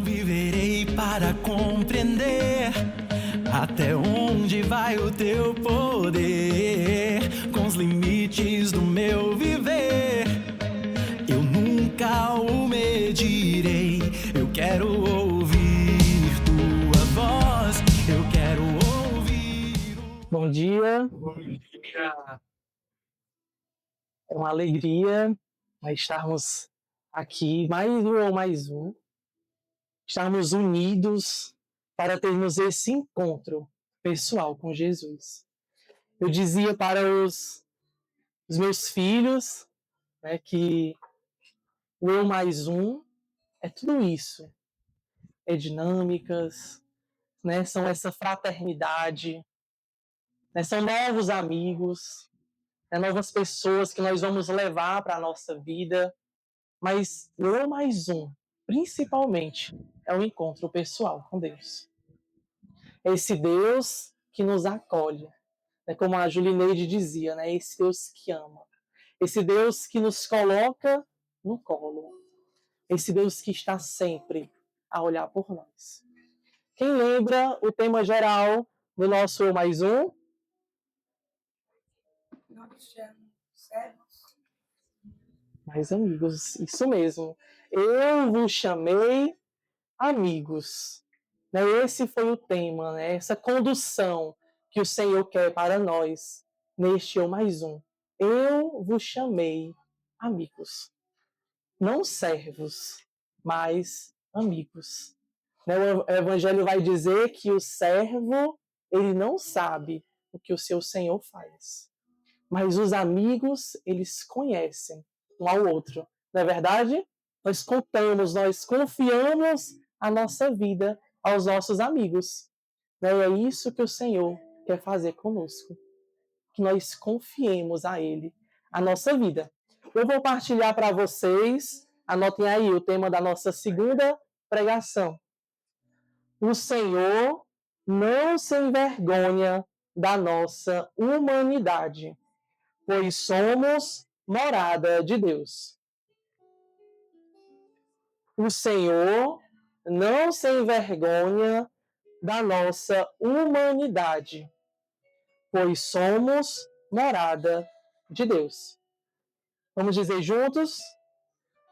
Viverei para compreender até onde vai o teu poder, com os limites do meu viver. Eu nunca o medirei. Eu quero ouvir tua voz. Eu quero ouvir. Bom dia. Bom dia. É uma alegria estarmos aqui, mais um, estarmos unidos para termos esse encontro pessoal com Jesus. Eu dizia para os meus filhos, né, que o eu mais um é tudo isso. É dinâmicas, né, são essa fraternidade, né, são novos amigos, novas pessoas que nós vamos levar para a nossa vida, mas o eu mais um, principalmente, é o encontro pessoal com Deus. Esse Deus que nos acolhe, né, como a Julineide dizia, né, esse Deus que ama, esse Deus que nos coloca no colo, esse Deus que está sempre a olhar por nós. Quem lembra o tema geral do nosso eu mais um? Nós chamamos servos. Mais amigos, isso mesmo. Eu vos chamei amigos. Esse foi o tema, né? Essa condução que o Senhor quer para nós neste eu mais um. Eu vos chamei amigos. Não servos, mas amigos. O Evangelho vai dizer que o servo, ele não sabe o que o seu Senhor faz. Mas os amigos, eles conhecem um ao outro. Não é verdade? Nós contamos, nós confiamos a nossa vida aos nossos amigos. E é isso que o Senhor quer fazer conosco. Que nós confiemos a Ele a nossa vida. Eu vou partilhar para vocês, anotem aí o tema da nossa segunda pregação. O Senhor não se envergonha da nossa humanidade, pois somos morada de Deus. O Senhor não se envergonha da nossa humanidade, pois somos morada de Deus. Vamos dizer juntos?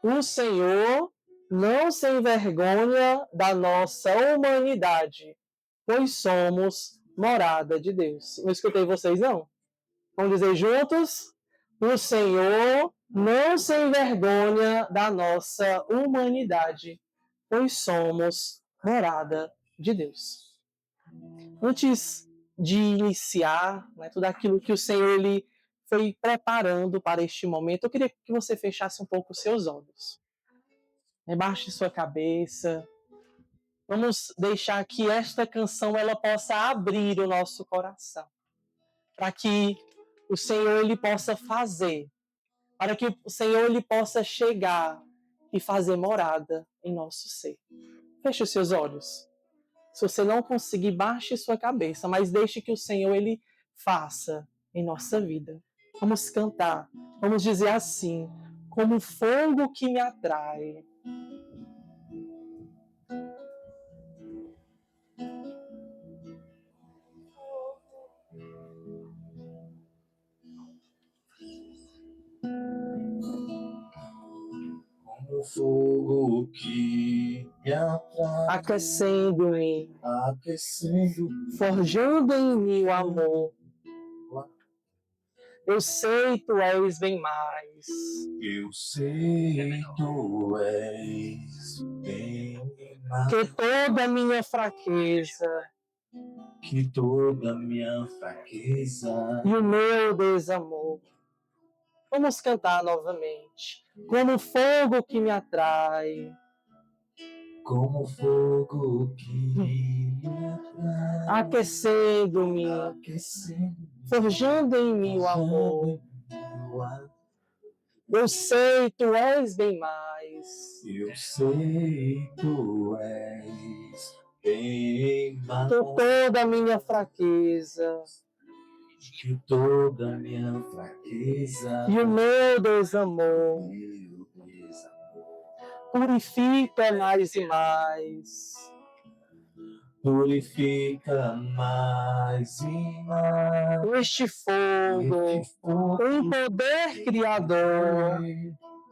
O Senhor não se envergonha da nossa humanidade, pois somos morada de Deus. Não escutei vocês, não? Vamos dizer juntos? O Senhor não se envergonha da nossa humanidade, pois somos morada de Deus. Antes de iniciar, tudo aquilo que o Senhor ele foi preparando para este momento, eu queria que você fechasse um pouco os seus olhos. Baixe sua cabeça. Vamos deixar que esta canção ela possa abrir o nosso coração, para que o Senhor ele possa fazer, para que o Senhor ele possa chegar e fazer morada em nosso ser. Feche os seus olhos. Se você não conseguir, baixe sua cabeça, mas deixe que o Senhor ele faça em nossa vida. Vamos cantar, vamos dizer assim, como fogo que me atrai. Como fogo que me atrai, Aquecendo-me, forjando em mim o amor. Eu sei, tu és bem mais. Eu sei, tu és bem mais Que toda a minha fraqueza que toda a minha fraqueza e o meu desamor. Vamos cantar novamente. Como fogo que me atrai. como fogo que me atrai, Aquecendo-me, forjando em mim o amor. Eu sei, tu és bem mais. Eu sei, tu és bem mais Que toda a minha fraqueza que toda a minha fraqueza e o meu desamor. purifica mais e mais. Purifica mais e mais. Este fogo, em poder criador,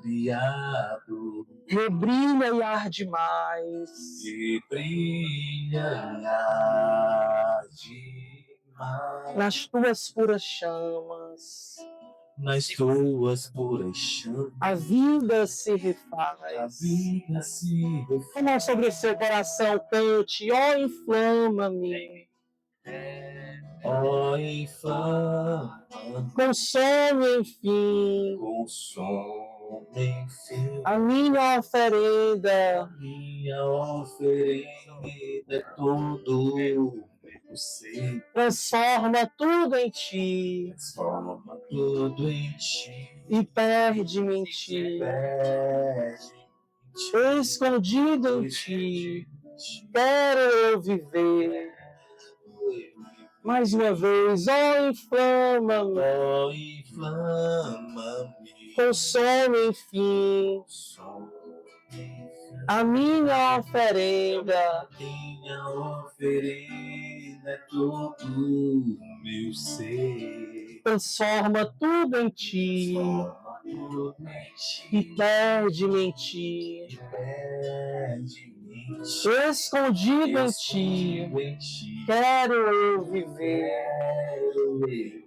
Criado, rebrilha e arde mais. que brilha e arde mais. Nas tuas puras chamas, Nas tuas puras chamas, a vida se a refaz. vida se Como sobre seu coração cante, ó, inflama-me. ó, inflama, Consome, enfim, consome, enfim. a minha oferenda. Minha oferenda é todo o ser. Transforma tudo em ti Transforma tudo em ti. e perde-me em ti. Perde Escondido em ti, quero eu viver. Mais uma vez, ó, inflama-me, ó, inflama-me, consome, enfim, a minha oferenda. minha oferenda é todo meu ser. Transforma tudo em ti Transforma tudo em ti. e perde-me em ti. Perde-me em ti. Escondido em ti, Escondido em ti. quero eu viver. Quero eu viver.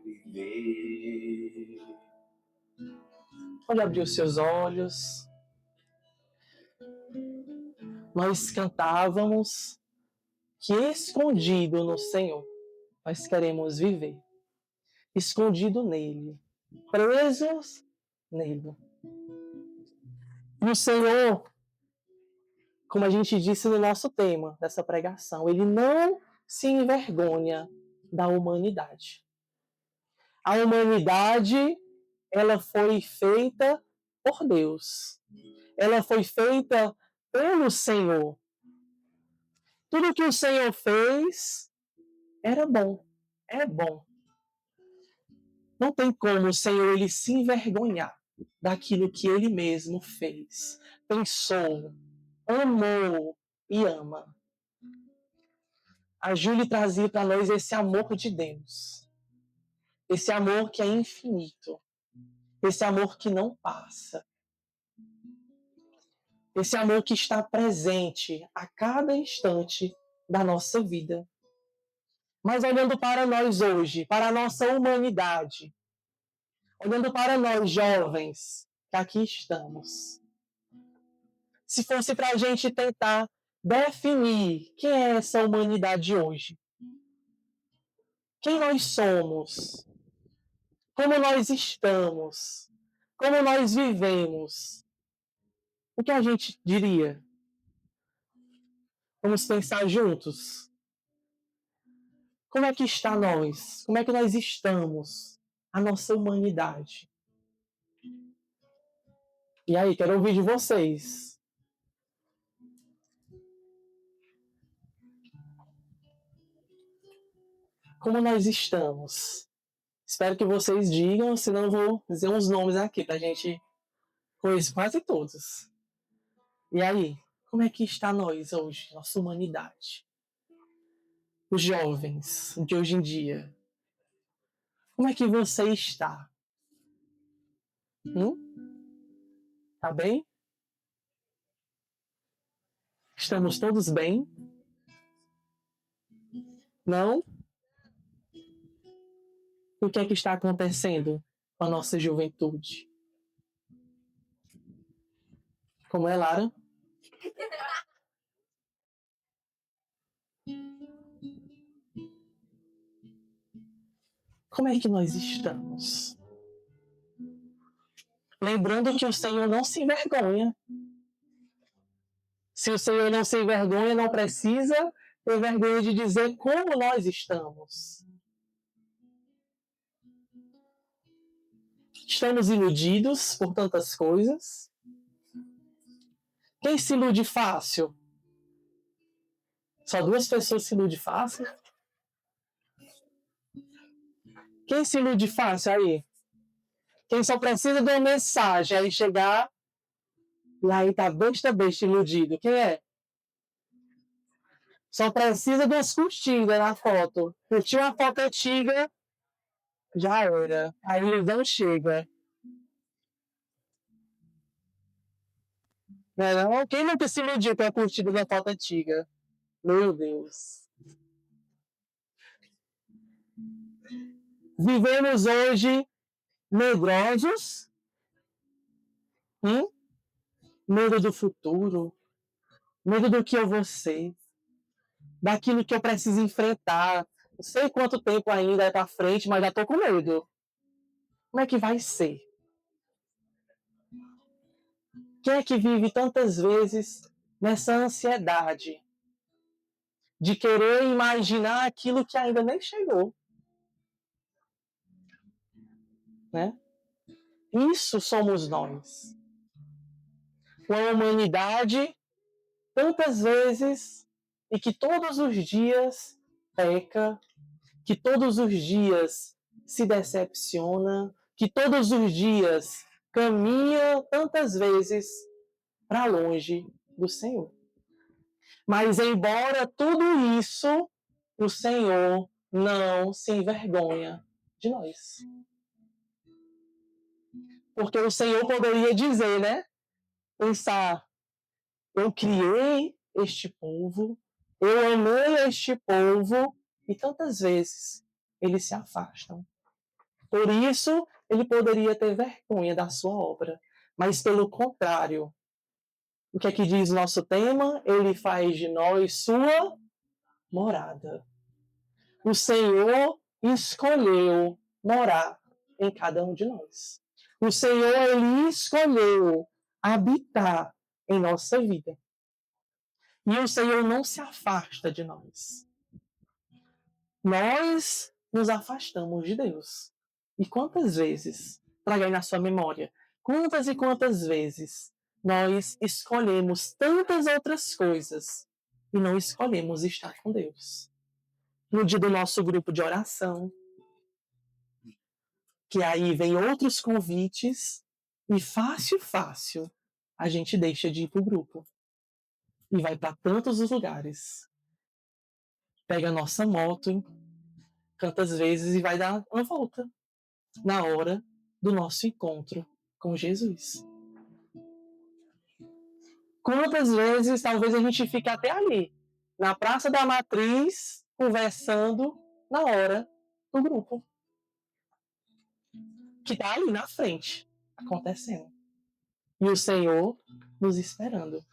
Pode abrir os seus olhos. Nós cantávamos que escondido no Senhor nós queremos viver. Escondido nele, presos nele. E o Senhor, como a gente disse no nosso tema dessa pregação, ele não se envergonha da humanidade. A humanidade, ela foi feita por Deus. Ela foi feita pelo Senhor. Tudo que o Senhor fez era bom. É bom. Não tem como o Senhor ele se envergonhar daquilo que ele mesmo fez, pensou, amou e ama. A Júlia trazia para nós esse amor de Deus. Esse amor que é infinito. Esse amor que não passa. Esse amor que está presente a cada instante da nossa vida. Mas olhando para nós hoje, para a nossa humanidade, olhando para nós jovens, que aqui estamos. Se fosse para a gente tentar definir quem é essa humanidade hoje, quem nós somos, como nós estamos, como nós vivemos, o que a gente diria? Vamos pensar juntos. Como é que está nós? Como é que nós estamos? A nossa humanidade. E aí, quero ouvir de vocês. Como nós estamos? Espero que vocês digam, senão eu vou dizer uns nomes aqui pra gente conhecer quase todos. E aí, como é que está nós hoje, nossa humanidade? Os jovens de hoje em dia. Como é que você está? Tá bem? Estamos todos bem? Não? O que é que está acontecendo com a nossa juventude? Como é, Lara? Como é que nós estamos? Lembrando que o Senhor não se envergonha. Se o Senhor não se envergonha, não precisa ter vergonha de dizer como nós estamos. Estamos iludidos por tantas coisas. Quem se ilude fácil? Só 2 pessoas se iludem fácil? Quem se ilude fácil aí? Quem só precisa de uma mensagem, aí chegar E aí tá besta iludido. Quem é? Só precisa de umas curtidas na foto. Curtiu uma foto antiga, já era. A ilusão chega. Não é não? Quem nunca se iludiu com a curtida da foto antiga? Meu Deus. Vivemos hoje medrosos, medo do futuro, medo do que eu vou ser, daquilo que eu preciso enfrentar. Não sei quanto tempo ainda é para frente, mas já estou com medo. Como é que vai ser? Quem é que vive tantas vezes nessa ansiedade de querer imaginar aquilo que ainda nem chegou? Né? Isso somos nós. Uma humanidade, tantas vezes, e que todos os dias peca, que todos os dias se decepciona, que todos os dias caminha tantas vezes para longe do Senhor. Mas, embora tudo isso, o Senhor não se envergonha de nós. Porque o Senhor poderia dizer, né? Pensar, eu criei este povo, eu amei este povo, e tantas vezes eles se afastam. Por isso, ele poderia ter vergonha da sua obra. Mas, pelo contrário, o que é que diz o nosso tema? Ele faz de nós sua morada. O Senhor escolheu morar em cada um de nós. O Senhor, ele escolheu habitar em nossa vida. E o Senhor não se afasta de nós. Nós nos afastamos de Deus. E quantas vezes, traga aí na sua memória, quantas e quantas vezes nós escolhemos tantas outras coisas e não escolhemos estar com Deus. No dia do nosso grupo de oração, que aí vem outros convites e fácil, a gente deixa de ir para o grupo e vai para tantos lugares. Pega a nossa moto, tantas vezes e vai dar uma volta na hora do nosso encontro com Jesus. Quantas vezes talvez a gente fique até ali, na Praça da Matriz, conversando na hora do grupo. Que está ali na frente, acontecendo. E o Senhor nos esperando.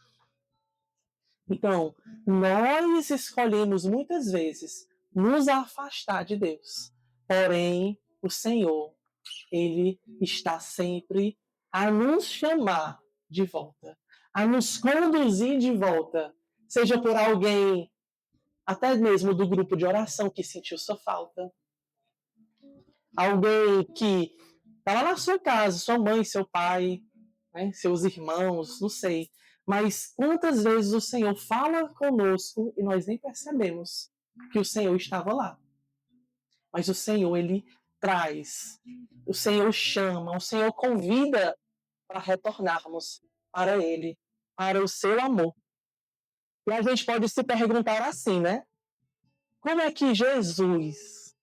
Então, nós escolhemos muitas vezes nos afastar de Deus. Porém, o Senhor, ele está sempre a nos chamar de volta, a nos conduzir de volta, seja por alguém, até mesmo do grupo de oração que sentiu sua falta, alguém que está lá na sua casa, sua mãe, seu pai, né, seus irmãos, não sei. Mas quantas vezes o Senhor fala conosco e nós nem percebemos que o Senhor estava lá. Mas o Senhor, ele traz, o Senhor chama, o Senhor convida para retornarmos para Ele, para o seu amor. E a gente pode se perguntar assim, né? Como é que Jesus,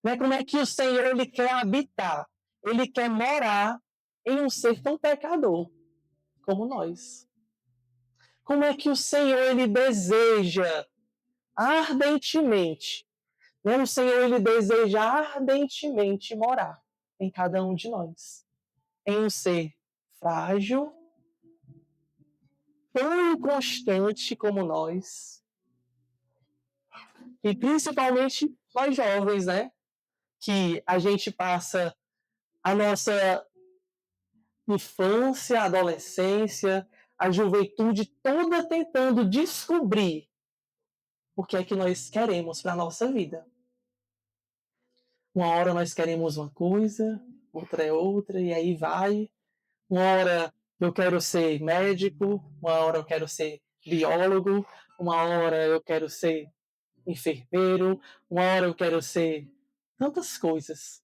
né? Como é que o Senhor, ele quer habitar, ele quer morar em um ser tão pecador como nós? Como é que o Senhor, ele deseja ardentemente, né? O Senhor, ele deseja ardentemente morar em cada um de nós. Em um ser frágil, tão inconstante como nós. E principalmente nós jovens, né? Que a gente passa a nossa infância, adolescência, a juventude toda tentando descobrir o que é que nós queremos para a nossa vida. Uma hora nós queremos uma coisa, outra é outra, e aí vai. Uma hora eu quero ser médico, uma hora eu quero ser biólogo, uma hora eu quero ser enfermeiro, uma hora eu quero ser tantas coisas.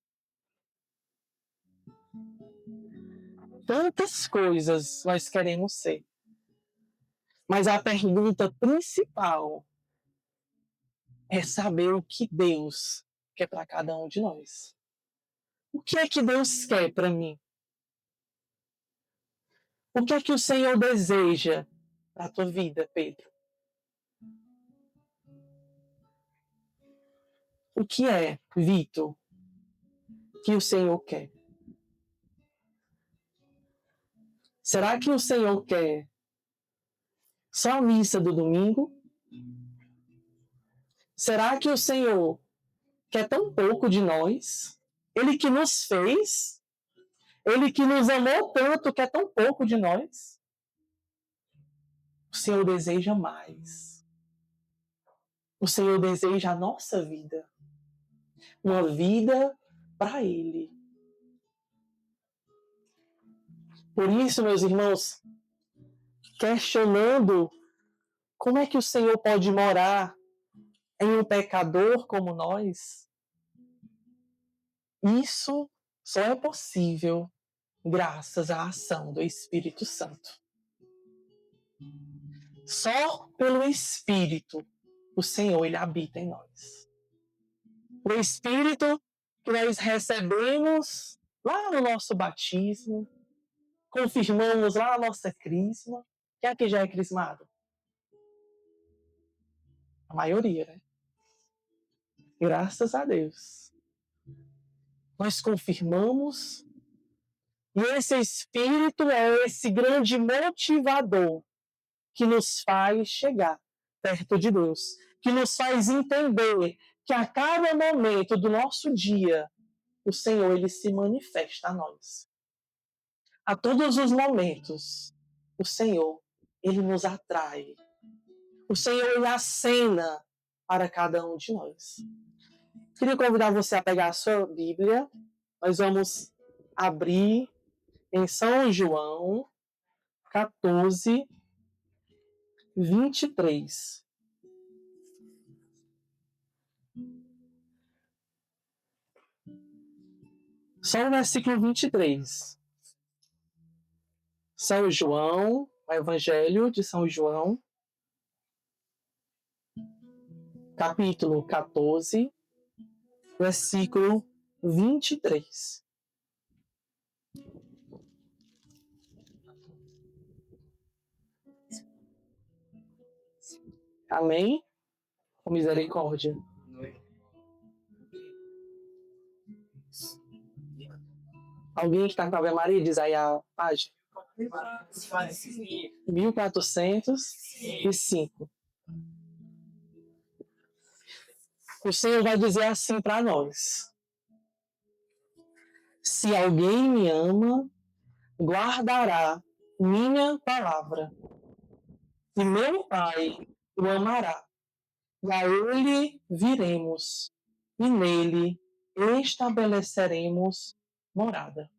tantas coisas nós queremos ser. Mas a pergunta principal é saber o que Deus quer para cada um de nós. O que é que Deus quer para mim? O que é que o Senhor deseja para a tua vida, Pedro? O que é, Vitor, que o Senhor quer? Será que o Senhor quer só a missa do domingo? Será que o Senhor quer tão pouco de nós? Ele que nos fez, Ele que nos amou tanto, quer tão pouco de nós? O Senhor deseja mais. O Senhor deseja a nossa vida. Uma vida para Ele. Por isso, meus irmãos, questionando como é que o Senhor pode morar em um pecador como nós, isso só é possível graças à ação do Espírito Santo. Só pelo Espírito o Senhor ele habita em nós. O Espírito que nós recebemos lá no nosso batismo, confirmamos lá a nossa crisma. Quem aqui já é crismado? A maioria, né? Graças a Deus. Nós confirmamos e esse Espírito é esse grande motivador que nos faz chegar perto de Deus, que nos faz entender que a cada momento do nosso dia, o Senhor ele se manifesta a nós. A todos os momentos, o Senhor ele nos atrai. O Senhor ele acena para cada um de nós. Queria convidar você a pegar a sua Bíblia. Nós vamos abrir em São João 14, 23. Só o versículo 23. São João, o Evangelho de São João, capítulo 14, versículo 23. Amém? Com misericórdia. Alguém que está com a Ave Maria, diz aí a página. 1405. O Senhor vai dizer assim para nós: se alguém me ama, guardará minha palavra, e meu Pai o amará, e a ele viremos, e nele estabeleceremos morada.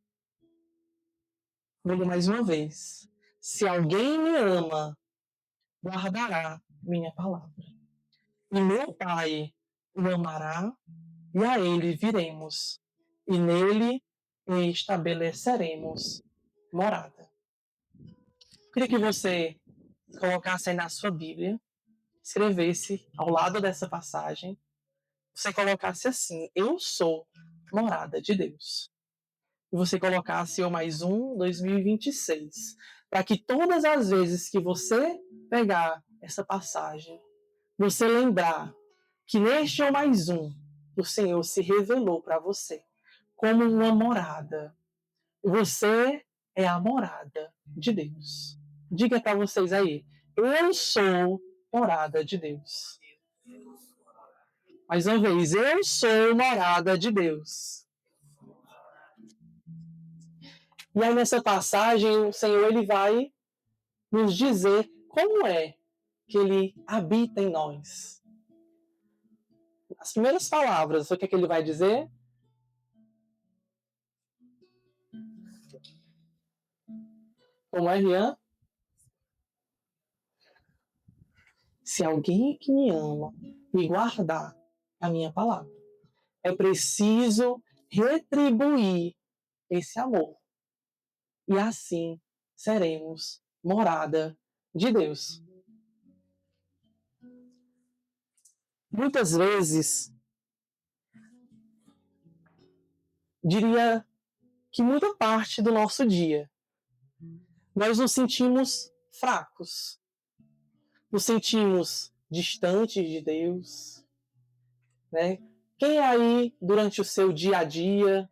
Vou ler mais uma vez. Se alguém me ama, guardará minha palavra, e meu Pai o amará, e a ele viremos, e nele estabeleceremos morada. Eu queria que você colocasse aí na sua Bíblia, escrevesse ao lado dessa passagem, você colocasse assim: eu sou morada de Deus. E você colocasse o mais 2026, para que todas as vezes que você pegar essa passagem, você lembrar que neste o mais o Senhor se revelou para você como uma morada. Você é a morada de Deus. Diga para vocês aí: eu sou morada de Deus. Mais uma vez, eu sou morada de Deus. E aí nessa passagem, o Senhor ele vai nos dizer como é que ele habita em nós. As primeiras palavras, o que é que ele vai dizer? Como é, Rian? Se alguém que me ama me guardar a minha palavra, é preciso retribuir esse amor. e assim seremos morada de Deus. Muitas vezes, diria que muita parte do nosso dia, nós nos sentimos fracos, nos sentimos distantes de Deus, né? Quem aí, durante o seu dia a dia,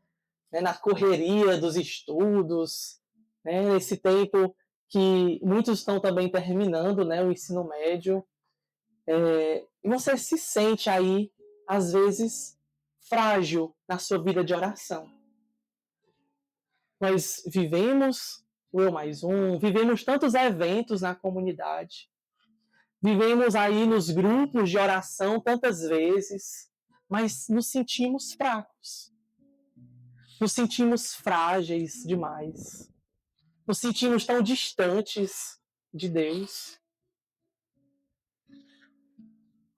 né, na correria dos estudos, né, nesse tempo que muitos estão também terminando, né, o ensino médio, e você se sente aí, às vezes, frágil na sua vida de oração. Nós vivemos o Eu Mais Um, vivemos tantos eventos na comunidade, vivemos aí nos grupos de oração tantas vezes, mas nos sentimos fracos, nos sentimos frágeis demais, nos sentimos tão distantes de Deus.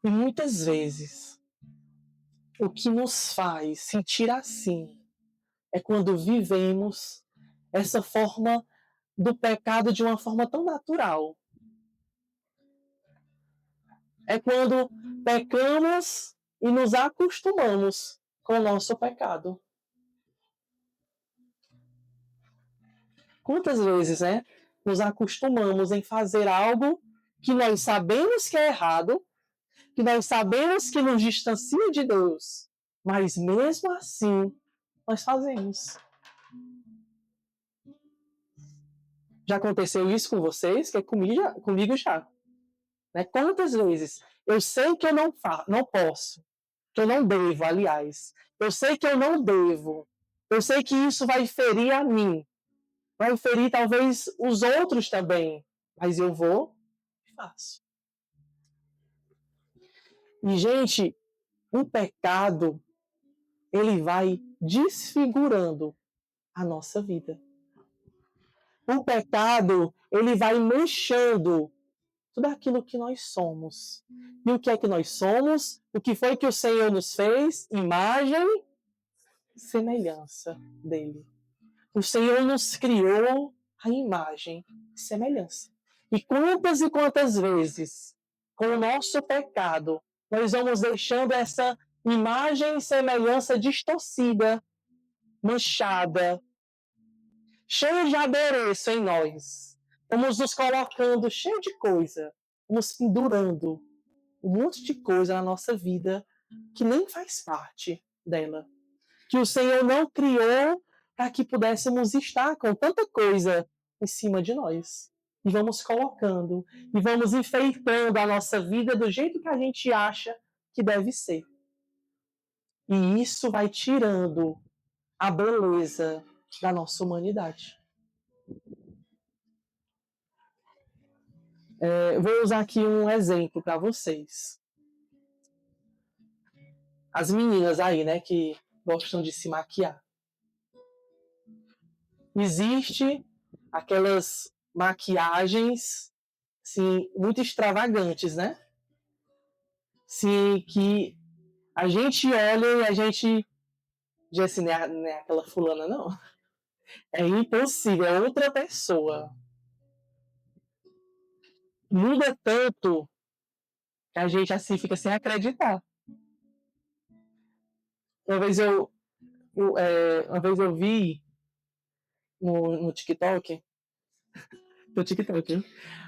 E muitas vezes, o que nos faz sentir assim é quando vivemos essa forma do pecado de uma forma tão natural. É quando pecamos e nos acostumamos com o nosso pecado. Quantas vezes, né, nos acostumamos em fazer algo que nós sabemos que é errado, que nós sabemos que nos distancia de Deus, mas mesmo assim nós fazemos. Já aconteceu isso com vocês? Que é comigo já. Né? Quantas vezes eu sei que eu não posso, que eu não devo, aliás. Eu sei que eu não devo. Eu sei que isso vai ferir a mim. Vai ferir talvez os outros também. Mas eu vou e faço. E, gente, o pecado, ele vai desfigurando a nossa vida. O pecado, ele vai manchando tudo aquilo que nós somos. E o que é que nós somos? O que foi que o Senhor nos fez? Imagem e semelhança dele. O Senhor nos criou a imagem e semelhança. E quantas vezes, com o nosso pecado, nós vamos deixando essa imagem e semelhança distorcida, manchada, cheia de adereço em nós. Vamos nos colocando cheio de coisa, vamos pendurando um monte de coisa na nossa vida que nem faz parte dela. Que o Senhor não criou para que pudéssemos estar com tanta coisa em cima de nós. E vamos colocando, e vamos enfeitando a nossa vida do jeito que a gente acha que deve ser. E isso vai tirando a beleza da nossa humanidade. Vou usar aqui um exemplo para vocês. As meninas aí, né, que gostam de se maquiar. Existe aquelas maquiagens, assim, muito extravagantes, né? Sim, que a gente olha e a gente diz assim, não é aquela fulana, não. É impossível, é outra pessoa. Muda tanto que a gente assim fica sem acreditar. Uma vez eu vi no TikTok,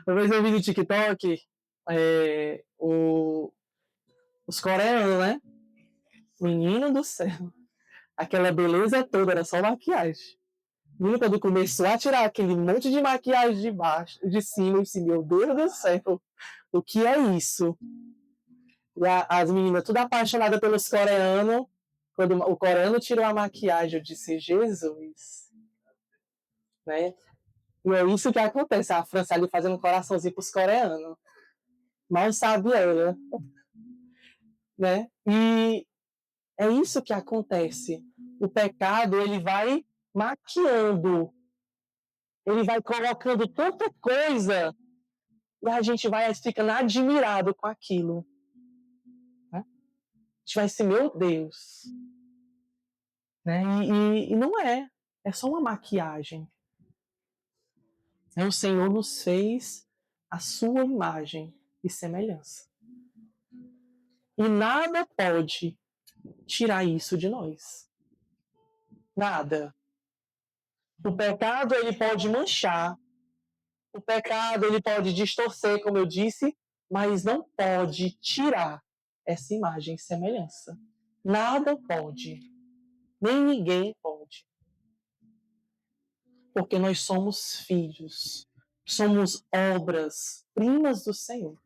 uma vez eu vi no TikTok os coreanos, né? Menino do céu, aquela beleza toda era só maquiagem. Menino, quando começou a tirar aquele monte de maquiagem de baixo, de cima, eu disse, meu Deus do céu, o que é isso? E as meninas tudo apaixonadas pelos coreanos. Quando o coreano tirou a maquiagem, eu disse, Jesus. Né? E é isso que acontece. A França ali fazendo um coraçãozinho pros coreanos. Mal sabe ela. Né? E é isso que acontece. O pecado, ele vai maquiando. Ele vai colocando tanta coisa e a gente vai ficando admirado com aquilo. Né? A gente vai assim, meu Deus. Né? E não é. É só uma maquiagem. O Senhor nos fez a sua imagem e semelhança. E nada pode tirar isso de nós. Nada. O pecado, ele pode manchar. O pecado, ele pode distorcer, como eu disse, mas não pode tirar essa imagem e semelhança. Nada pode. Nem ninguém pode. Porque nós somos filhos. Somos obras-primas do Senhor.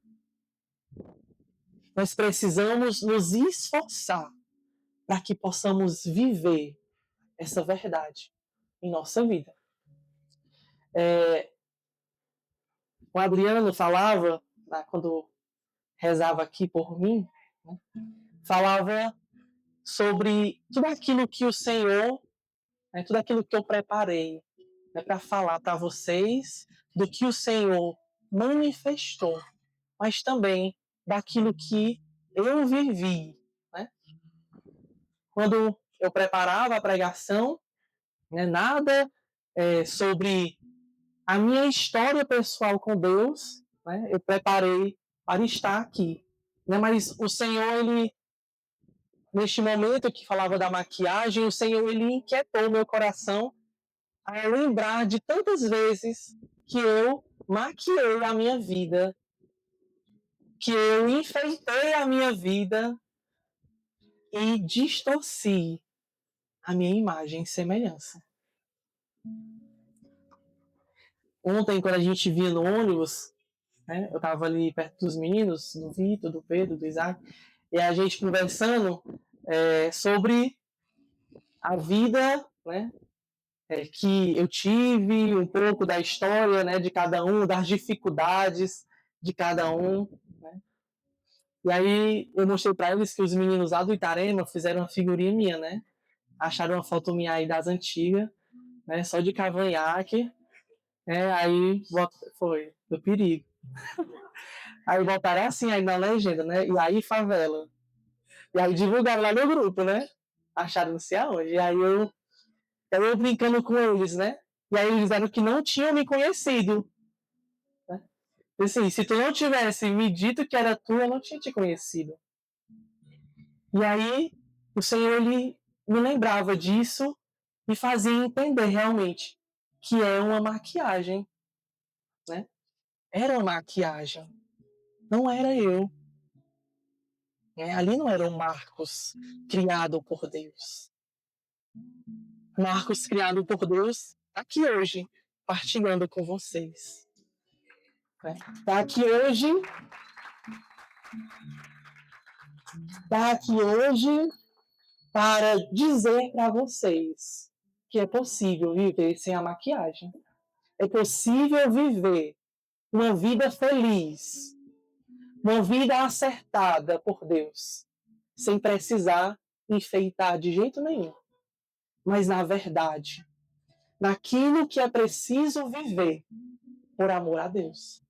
Nós precisamos nos esforçar para que possamos viver essa verdade em nossa vida. O Adriano falava, quando rezava aqui por mim, né, falava sobre tudo aquilo que o Senhor, tudo aquilo que eu preparei, para falar para vocês do que o Senhor manifestou, mas também daquilo que eu vivi. Né? Quando eu preparava a pregação, nada sobre a minha história pessoal com Deus, eu preparei para estar aqui. Mas o Senhor, ele, neste momento que falava da maquiagem, o Senhor, ele inquietou meu coração a lembrar de tantas vezes que eu maquiei a minha vida, que eu enfeitei a minha vida e distorci a minha imagem e semelhança. Ontem, quando a gente via no ônibus, eu estava ali perto dos meninos, do Vitor, do Pedro, do Isaac, e a gente conversando sobre a vida, que eu tive, um pouco da história, de cada um, das dificuldades de cada um. E aí eu mostrei para eles que os meninos lá do Itarema fizeram uma figurinha minha, Acharam uma foto minha aí das antigas, só de cavanhaque. Aí foi do perigo. Aí botaram assim aí na legenda, e aí favela. E aí divulgaram lá no grupo, Acharam não sei aonde. E aí eu brincando com eles, E aí eles disseram que não tinham me conhecido. Assim, se tu não tivesse me dito que era tu, eu não tinha te conhecido. E aí o Senhor, ele me lembrava disso e fazia entender realmente que é uma maquiagem, Era uma maquiagem. Não era eu. Ali não era o Marcos criado por Deus. Marcos criado por Deus está aqui hoje, partilhando com vocês. Está aqui hoje para dizer para vocês que é possível viver sem a maquiagem. É possível viver uma vida feliz, uma vida acertada por Deus, sem precisar enfeitar de jeito nenhum. Mas na verdade, naquilo que é preciso viver por amor a Deus.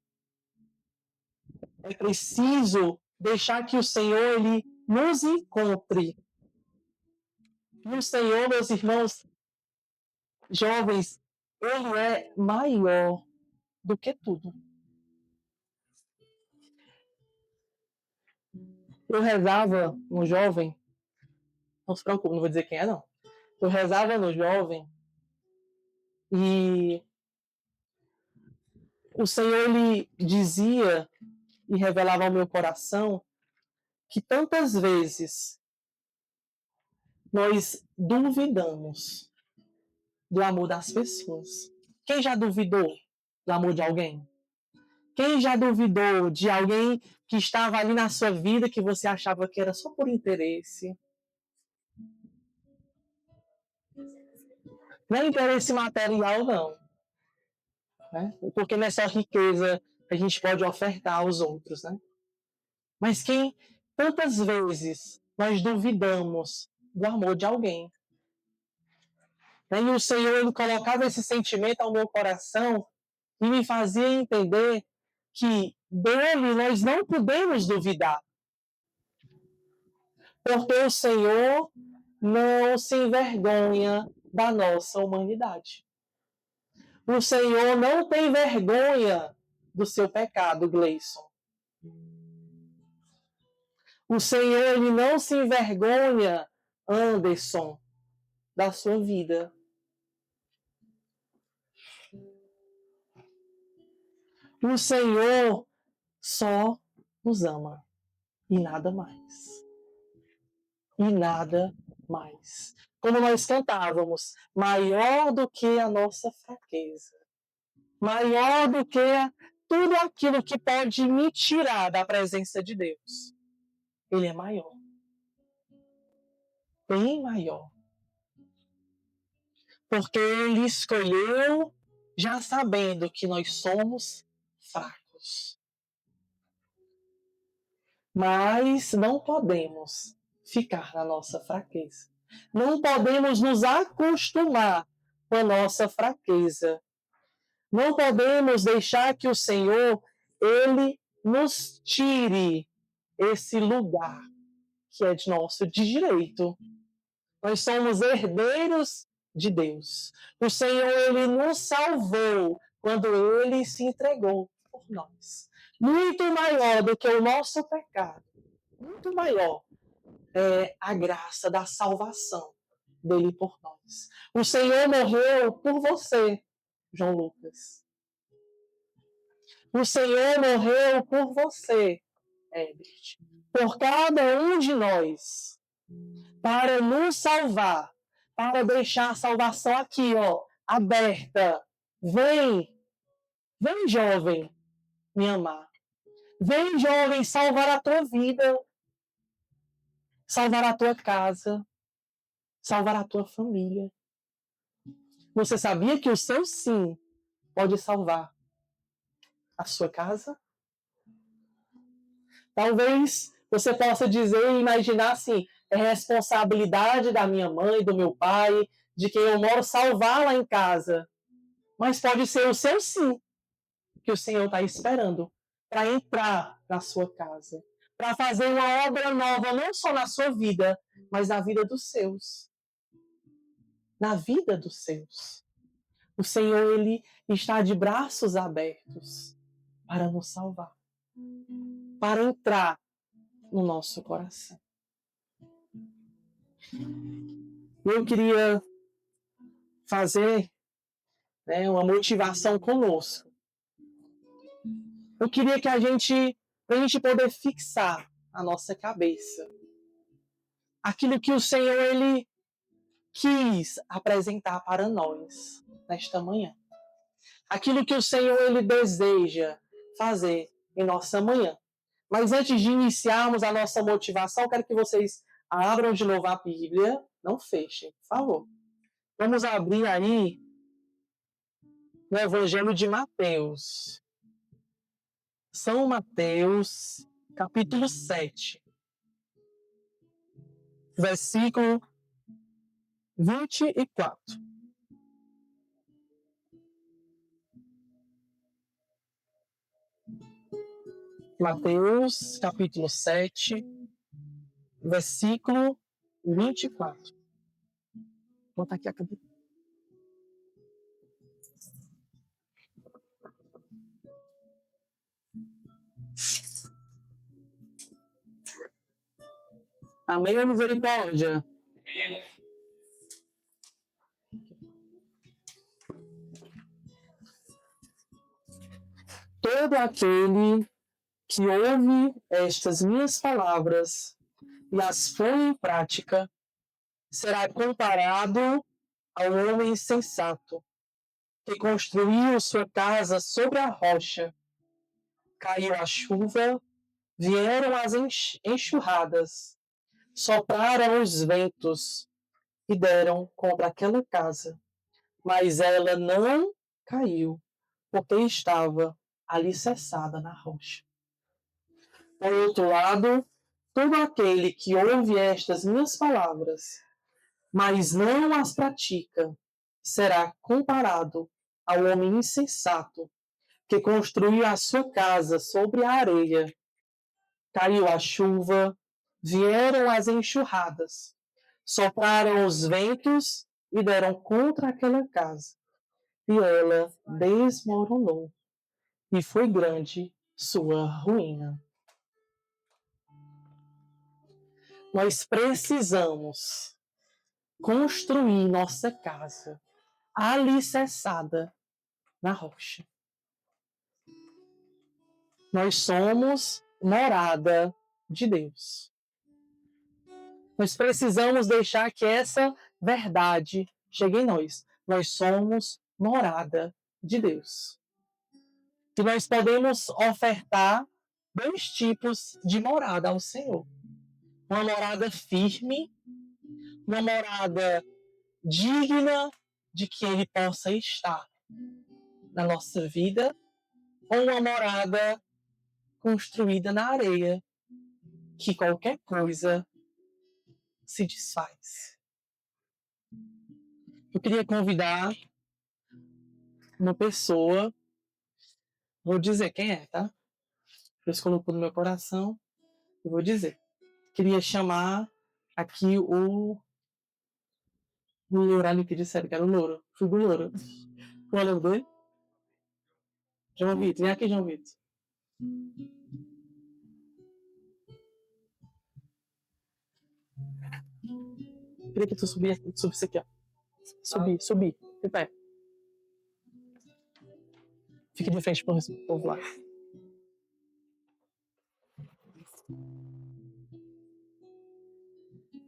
É preciso deixar que o Senhor, ele nos encontre. E o Senhor, meus irmãos jovens, ele é maior do que tudo. Eu rezava no jovem, não se preocupe, não vou dizer quem é, não. Eu rezava no jovem e o Senhor, ele dizia e revelava ao meu coração que tantas vezes nós duvidamos do amor das pessoas. Quem já duvidou do amor de alguém? Quem já duvidou de alguém que estava ali na sua vida que você achava que era só por interesse? Não é interesse material, não. Porque não é só riqueza que a gente pode ofertar aos outros, Mas quem tantas vezes nós duvidamos do amor de alguém. E o Senhor, ele colocava esse sentimento ao meu coração e me fazia entender que dele nós não podemos duvidar. Porque o Senhor não se envergonha da nossa humanidade. O Senhor não tem vergonha do seu pecado, Gleison. O Senhor, ele não se envergonha, Anderson, da sua vida. O Senhor só nos ama e nada mais. E nada mais. Como nós cantávamos, maior do que a nossa fraqueza, maior do que tudo aquilo que pode me tirar da presença de Deus. Ele é maior. Bem maior. Porque ele escolheu já sabendo que nós somos fracos. Mas não podemos ficar na nossa fraqueza. Não podemos nos acostumar com a nossa fraqueza. Não podemos deixar que o Senhor, ele nos tire esse lugar que é de nosso direito. Nós somos herdeiros de Deus. O Senhor, ele nos salvou quando ele se entregou por nós. Muito maior do que o nosso pecado. Muito maior é a graça da salvação dele por nós. O Senhor morreu por você, João Lucas. O Senhor morreu por você, Herbert. Por cada um de nós. Para nos salvar. Para deixar a salvação aqui, ó, aberta. Vem, jovem, me amar. Vem, jovem, salvar a tua vida. Salvar a tua casa. Salvar a tua família. Você sabia que o seu sim pode salvar a sua casa? Talvez você possa dizer e imaginar assim, é responsabilidade da minha mãe, do meu pai, de quem eu moro, salvar lá em casa. Mas pode ser o seu sim que o Senhor está esperando para entrar na sua casa, para fazer uma obra nova, não só na sua vida, mas na vida dos seus. Na vida dos seus. O Senhor, ele está de braços abertos para nos salvar, para entrar no nosso coração. Eu queria fazer uma motivação conosco. Eu queria que a gente poder fixar a nossa cabeça aquilo que o Senhor, ele quis apresentar para nós nesta manhã. Aquilo que o Senhor, ele deseja fazer em nossa manhã. Mas antes de iniciarmos a nossa motivação, quero que vocês abram de novo a Bíblia. Não fechem, por favor. Vamos abrir aí no Evangelho de Mateus. São Mateus, capítulo 7. Versículo 24. Mateus, capítulo 7, versículo 24. Vou botar aqui a cabeça. Amém, a misericórdia. Todo aquele que ouve estas minhas palavras e as põe em prática, será comparado ao homem insensato, que construiu sua casa sobre a rocha. Caiu a chuva, vieram as enxurradas, sopraram os ventos e deram contra aquela casa. Mas ela não caiu, porque estava alicerçada na rocha. Por outro lado, todo aquele que ouve estas minhas palavras, mas não as pratica, será comparado ao homem insensato, que construiu a sua casa sobre a areia. Caiu a chuva, vieram as enxurradas, sopraram os ventos e deram contra aquela casa. e ela desmoronou, e foi grande sua ruína. Nós precisamos construir nossa casa alicerçada na rocha. Nós somos morada de Deus. Nós precisamos deixar que essa verdade chegue em nós. Nós somos morada de Deus. E nós podemos ofertar 2 tipos de morada ao Senhor. Uma morada firme, uma morada digna de que Ele possa estar na nossa vida, ou uma morada construída na areia, que qualquer coisa se desfaz. Eu queria convidar uma pessoa, vou dizer quem é, tá? Deus colocou no meu coração, eu vou dizer. Queria chamar aqui o louro ali que disseram que era o louro. Fui do louro. Qual é o nome dele? João Vitor. Vem aqui, João Vitor. Queria que tu subisse aqui, ó. Subir. De pé. Fique de frente pro povo lá.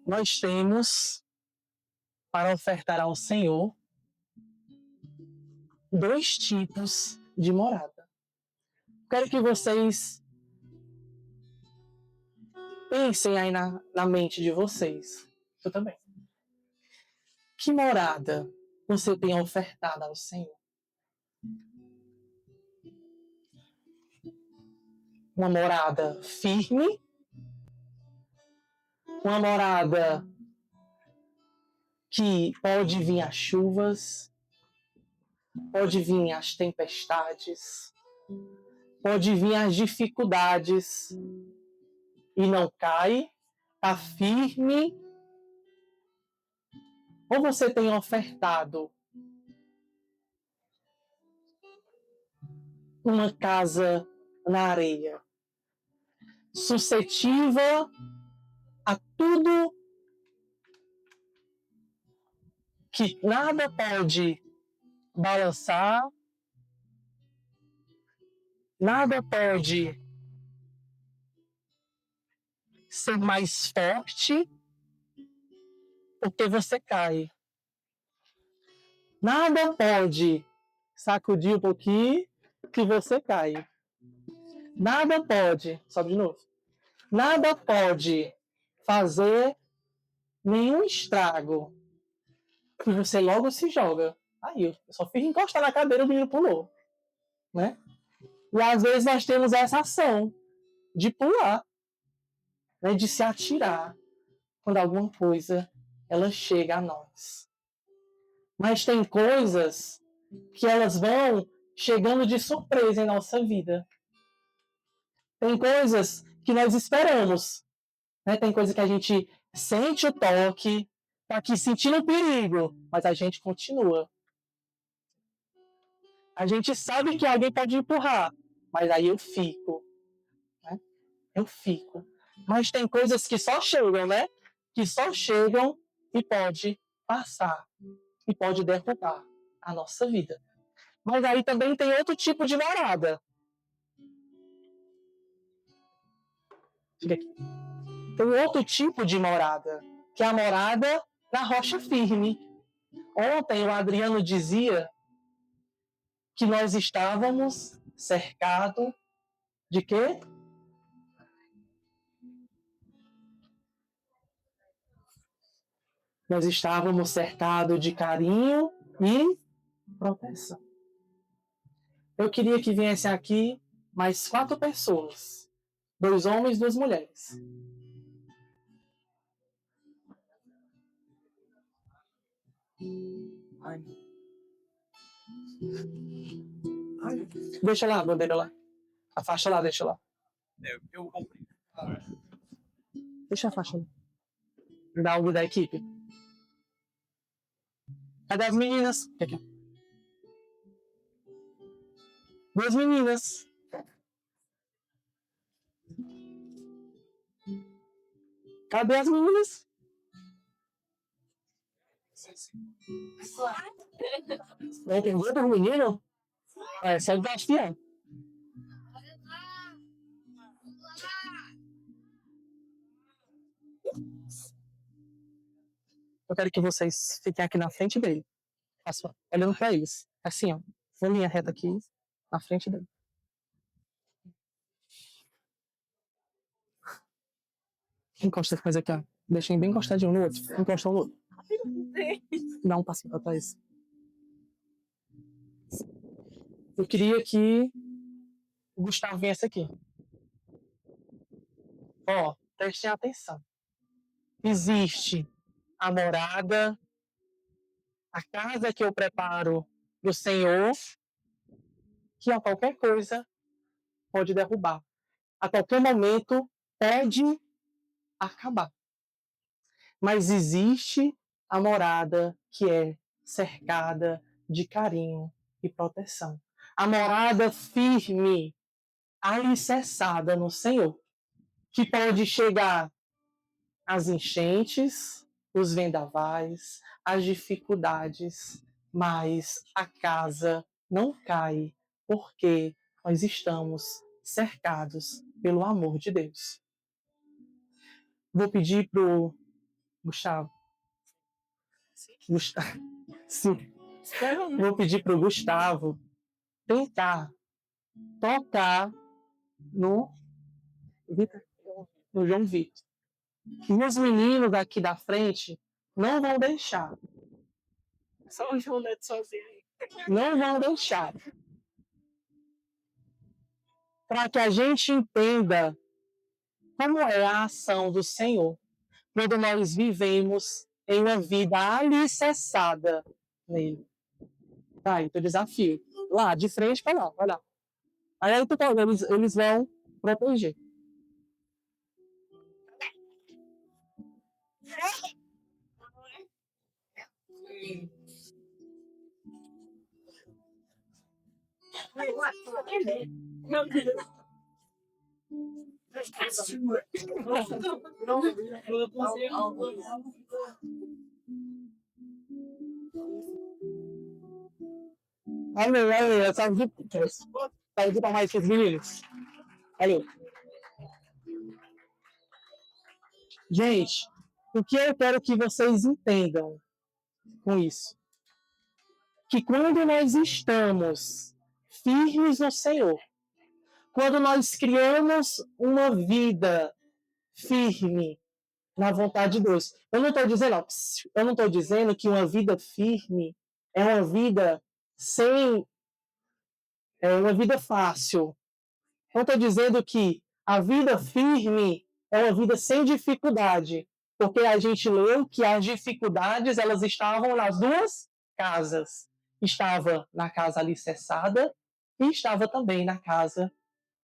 Nós temos para ofertar ao Senhor 2 tipos de morada. Quero que vocês pensem aí na mente de vocês. Eu também. Que morada você tem ofertado ao Senhor? Uma morada firme? Uma morada que pode vir as chuvas, pode vir as tempestades, pode vir as dificuldades e não cai, está firme? Ou você tem ofertado uma casa na areia, suscetível a tudo que nada pode balançar, nada pode ser mais forte, porque você cai. Nada pode sacudir um pouquinho que você cai. Nada pode, sobe de novo. Nada pode fazer nenhum estrago que você logo se joga. Aí, eu só fico encostar na cadeira e o menino pulou. Né? E às vezes nós temos essa ação de pular, né? De se atirar quando alguma coisa ela chega a nós. Mas tem coisas que elas vão chegando de surpresa em nossa vida. Tem coisas que nós esperamos. Né? Tem coisa que a gente sente o toque, tá aqui sentindo o perigo, mas a gente continua. A gente sabe que alguém pode empurrar, mas aí eu fico. Né? Eu fico. Mas tem coisas que só chegam, né? Que só chegam e pode passar. E pode derrubar a nossa vida. Mas aí também tem outro tipo de morada. Fica aqui. Tem outro tipo de morada, que é a morada na rocha firme. Ontem o Adriano dizia que nós estávamos cercados de quê? Nós estávamos cercados de carinho e proteção. Eu queria que viesse aqui mais 4 pessoas. 2 homens e 2 mulheres. Deixa lá a bandeira lá. A faixa lá, deixa lá. Eu comprei. Deixa a faixa lá. Dá algo da equipe. Cadê as meninas? Aqui. Duas meninas. Cadê as meninas? Não entendeu dos meninos? É, só Bastião. Eu quero que vocês fiquem aqui na frente dele. Olhando pra eles. Assim, ó. Uma linha reta aqui, na frente dele. Encosta mais aqui, ó. Deixem bem encostadinho no outro. Encosta um no outro. Dá um passinho pra trás. Eu queria que o Gustavo viesse aqui. Ó, prestem atenção. Existe a morada, a casa que eu preparo do Senhor, que a qualquer coisa pode derrubar. A qualquer momento pode acabar. Mas existe a morada que é cercada de carinho e proteção. A morada firme, alicerçada no Senhor, que pode chegar às enchentes, os vendavais, as dificuldades, mas a casa não cai, porque nós estamos cercados pelo amor de Deus. Vou pedir pro Gustavo. Sim. Vou pedir pro Gustavo tentar tocar no João Vitor. E os meninos aqui da frente não vão deixar. Só o João Neto sozinho. Não vão deixar. Para que a gente entenda como é a ação do Senhor quando nós vivemos em uma vida alicerçada nele. Tá, então desafio. Lá, de frente para lá, vai lá. Aí eles vão proteger. Meu Deus. Olha, sabe de tomar esses meninos? Olha. Gente, o que eu quero que vocês entendam com isso? Que quando nós estamos firmes no Senhor, quando nós criamos uma vida firme na vontade de Deus, eu não estou dizendo que uma vida firme é uma vida uma vida fácil. Não estou dizendo que a vida firme é uma vida sem dificuldade, porque a gente leu que as dificuldades elas estavam nas duas casas. Estava na casa alicerçada e estava também na casa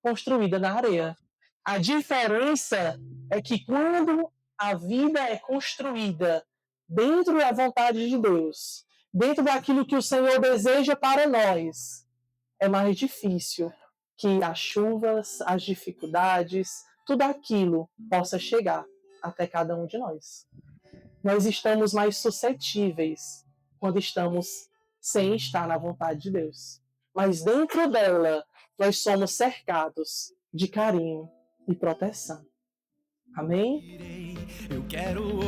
construída na areia. A diferença é que quando a vida é construída dentro da vontade de Deus, dentro daquilo que o Senhor deseja para nós, é mais difícil que as chuvas, as dificuldades, tudo aquilo possa chegar até cada um de nós. Nós estamos mais suscetíveis quando estamos sem estar na vontade de Deus. Mas dentro dela, nós somos cercados de carinho e proteção. Amém? Eu quero